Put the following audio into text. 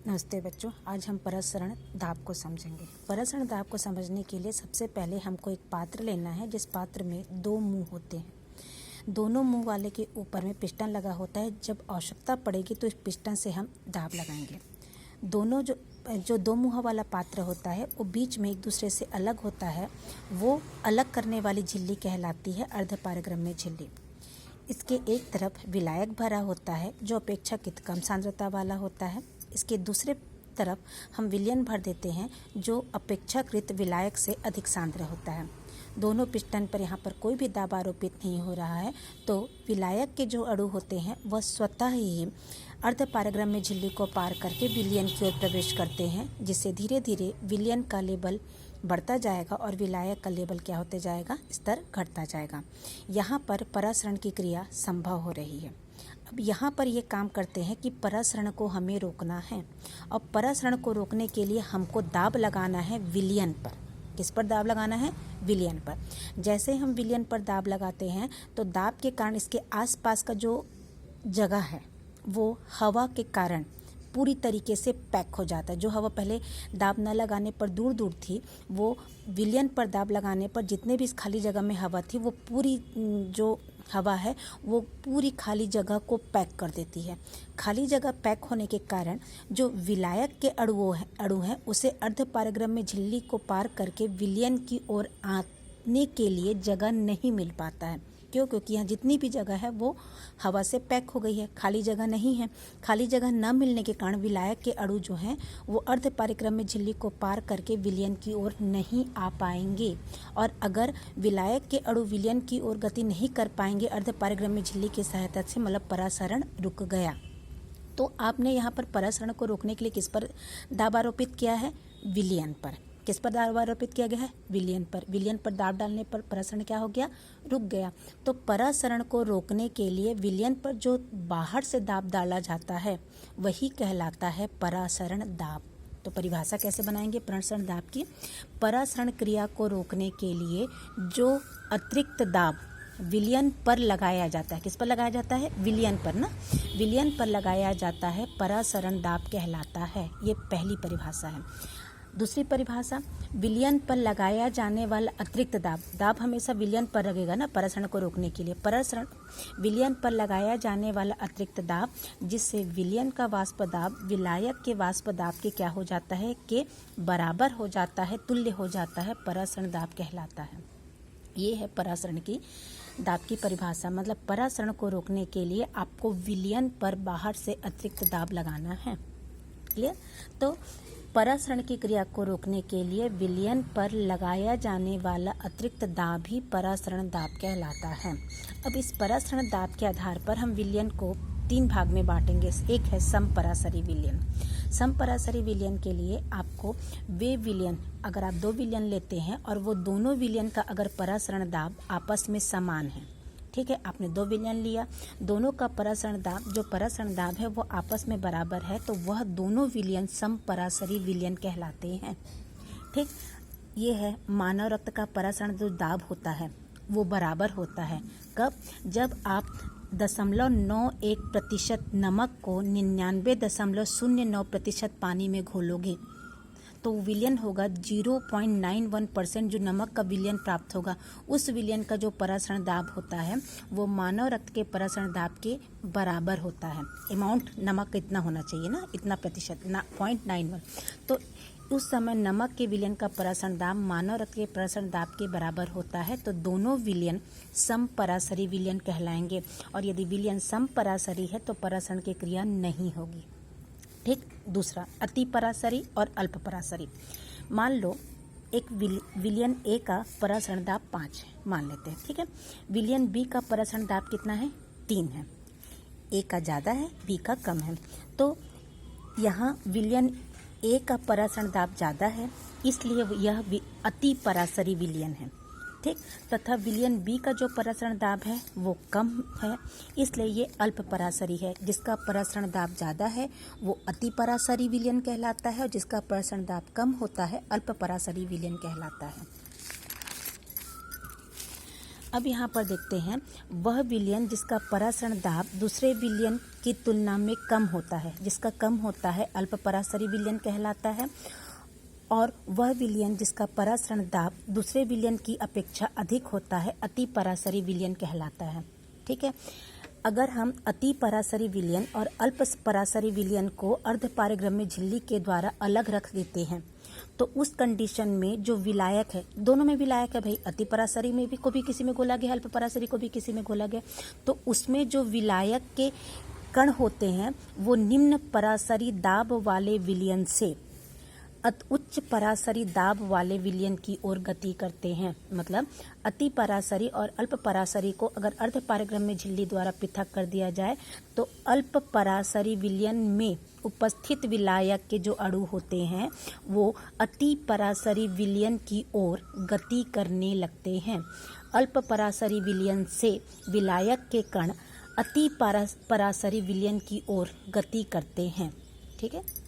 नमस्ते बच्चों, आज हम परसरण दाब को समझेंगे। परसरण दाब को समझने के लिए सबसे पहले हमको एक पात्र लेना है जिस पात्र में दो मुंह होते हैं। दोनों मुंह वाले के ऊपर में पिस्टन लगा होता है। जब आवश्यकता पड़ेगी तो इस पिस्टन से हम दाब लगाएंगे। दोनों जो दो मुंह वाला पात्र होता है वो बीच में एक दूसरे से अलग होता है। वो अलग करने वाली झिल्ली कहलाती है अर्धपारगम्य झिल्ली। इसके एक तरफ विलायक भरा होता है जो अपेक्षाकृत कम सांद्रता वाला होता है। इसके दूसरे तरफ हम विलयन भर देते हैं जो अपेक्षाकृत विलायक से अधिक सांद्र होता है। दोनों पिस्टन पर यहाँ पर कोई भी दाब आरोपित नहीं हो रहा है, तो विलायक के जो अणु होते हैं वह स्वतः ही अर्धपारगम्य झिल्ली को पार करके विलयन की ओर प्रवेश करते हैं, जिससे धीरे धीरे विलयन का लेवल बढ़ता जाएगा और विलायक का लेवल क्या होते जाएगा, स्तर घटता जाएगा। यहाँ पर परासरण की क्रिया संभव हो रही है। अब यहाँ पर ये काम करते हैं कि परासरण को हमें रोकना है, और परासरण को रोकने के लिए हमको दाब लगाना है विलयन पर। किस पर दाब लगाना है? विलयन पर। जैसे हम विलयन पर दाब लगाते हैं तो दाब के कारण इसके आसपास का जो जगह है वो हवा के कारण पूरी तरीके से पैक हो जाता है। जो हवा पहले दाब न लगाने पर दूर दूर थी, वो विलयन पर दाब लगाने पर जितने भी इस खाली जगह में हवा थी वो पूरी जो हवा है वो पूरी खाली जगह को पैक कर देती है। खाली जगह पैक होने के कारण जो विलायक के अणु हैं उसे अर्धपारगम्य झिल्ली को पार करके विलयन की ओर आने के लिए जगह नहीं मिल पाता है। क्यों? क्योंकि यहाँ जितनी भी जगह है वो हवा से पैक हो गई है, खाली जगह नहीं है। खाली जगह न मिलने के कारण विलायक के अणु जो हैं वो अर्धपारगम्य झिल्ली को पार करके विलयन की ओर नहीं आ पाएंगे। और अगर विलायक के अणु विलयन की ओर गति नहीं कर पाएंगे अर्धपारगम्य झिल्ली की सहायता से, मतलब परासरण रुक गया। तो आपने यहाँ पर परासरण को रोकने के लिए किस पर दाब आरोपित किया है? विलयन पर। किस पर दाब आरोपित किया गया है? विलयन पर। विलयन पर दाब डालने पर परासरण क्या हो गया? रुक गया। तो परासरण को रोकने के लिए विलयन पर जो बाहर से दाब डाला जाता है वही कहलाता है परासरण दाब। तो परिभाषा कैसे बनाएंगे परासरण दाब की? परासरण क्रिया को रोकने के लिए जो अतिरिक्त दाब विलयन पर लगाया जाता है, किस पर लगाया जाता है? विलयन पर ना। विलयन पर लगाया जाता है परासरण दाब कहलाता है। ये पहली परिभाषा है। दूसरी परिभाषा, विलयन पर लगाया जाने वाला अतिरिक्त दाब हमेशा विलयन पर लगेगा ना परासरण को रोकने के लिए। परासरण विलयन पर लगाया जाने वाला अतिरिक्त दाब जिससे विलयन का वाष्प दाब विलायक के वाष्प दाब के क्या हो जाता है, के बराबर हो जाता है, तुल्य हो जाता है, परासरण दाब कहलाता है। ये है परासरण की दाब की परिभाषा। मतलब परासरण को रोकने के लिए आपको विलयन पर बाहर से अतिरिक्त दाब लगाना है। क्लियर? तो परासरण की क्रिया को रोकने के लिए विलयन पर लगाया जाने वाला अतिरिक्त दाब ही परासरण दाब कहलाता है। अब इस परासरण दाब के आधार पर हम विलयन को तीन भाग में बांटेंगे। एक है समपरासरी विलयन। समपरासरी विलयन के लिए आपको वे विलयन, अगर आप दो विलयन लेते हैं और वो दोनों विलयन का अगर परासरण दाब आपस में समान है, ठीक है, आपने दो विलयन लिया, दोनों का परासरण दाब, जो परासरण दाब है वो आपस में बराबर है, तो वह दोनों विलयन समपरासरी विलयन कहलाते हैं। ठीक, ये है मानव रक्त का परासरण जो दाब होता है वो बराबर होता है। कब? जब आप 0.91% नमक को 99.09% पानी में घोलोगे तो विलयन होगा 0.91%। जो नमक का विलयन प्राप्त होगा उस विलयन का जो परासरण दाब होता है वो मानव रक्त के परासरण दाब के बराबर होता है। अमाउंट नमक का इतना होना चाहिए ना, इतना प्रतिशत ना, 0.91। तो उस समय नमक के विलयन का परासरण दाब मानव रक्त के परासरण दाब के बराबर होता है, तो दोनों विलयन समपरासरी विलयन कहलाएंगे। और यदि विलयन समपरासरी है तो परासरण की क्रिया नहीं होगी। ठीक। दूसरा, अति परासरी और अल्प परासरी। मान लो एक विलयन ए का परासरण दाब 5 है, मान लेते हैं, ठीक है। विलयन बी का परासरण दाब कितना है? 3 है। ए का ज़्यादा है, बी का कम है। तो यहाँ विलयन ए का परासरण दाब ज़्यादा है, इसलिए यह अति परासरी विलयन है। ठीक। तथा विलयन बी का जो परासरण दाब है वो कम है, इसलिए ये अल्प परासरी है। जिसका परासरण दाब ज़्यादा है वो अति परासरी विलयन कहलाता है, और जिसका परासरण दाब कम होता है अल्प परासरी विलयन कहलाता है। अब यहाँ पर देखते हैं, वह विलयन जिसका परासरण दाब दूसरे विलयन की तुलना में कम होता है, जिसका कम होता है अल्प परासरी विलयन कहलाता है, और वह विलयन जिसका परासरण दाब दूसरे विलयन की अपेक्षा अधिक होता है अति परासरी विलयन कहलाता है। ठीक है, अगर हम अति परासरी विलयन और अल्प परासरी विलयन को अर्ध पारगम्य झिल्ली के द्वारा अलग रख देते हैं तो उस कंडीशन में जो विलायक है, दोनों में विलायक है भाई, अति परासरी में भी को भी किसी में घोला गया, अल्प परासरी को भी किसी में घोला गया, तो उसमें जो विलायक के कण होते हैं वो निम्न परासरी दाब वाले विलयन से उच्च परासरी दाब वाले विलयन की ओर गति करते हैं। मतलब अति परासरी और अल्प परासरी को अगर अर्ध पारगम्य झिल्ली द्वारा पृथक कर दिया जाए तो अल्प परासरी विलयन में उपस्थित विलायक के जो अणु होते हैं वो अति परासरी विलयन की ओर गति करने लगते हैं। अल्प परासरी विलयन से विलायक के कण अति परासरी विलयन की ओर गति करते हैं। ठीक है।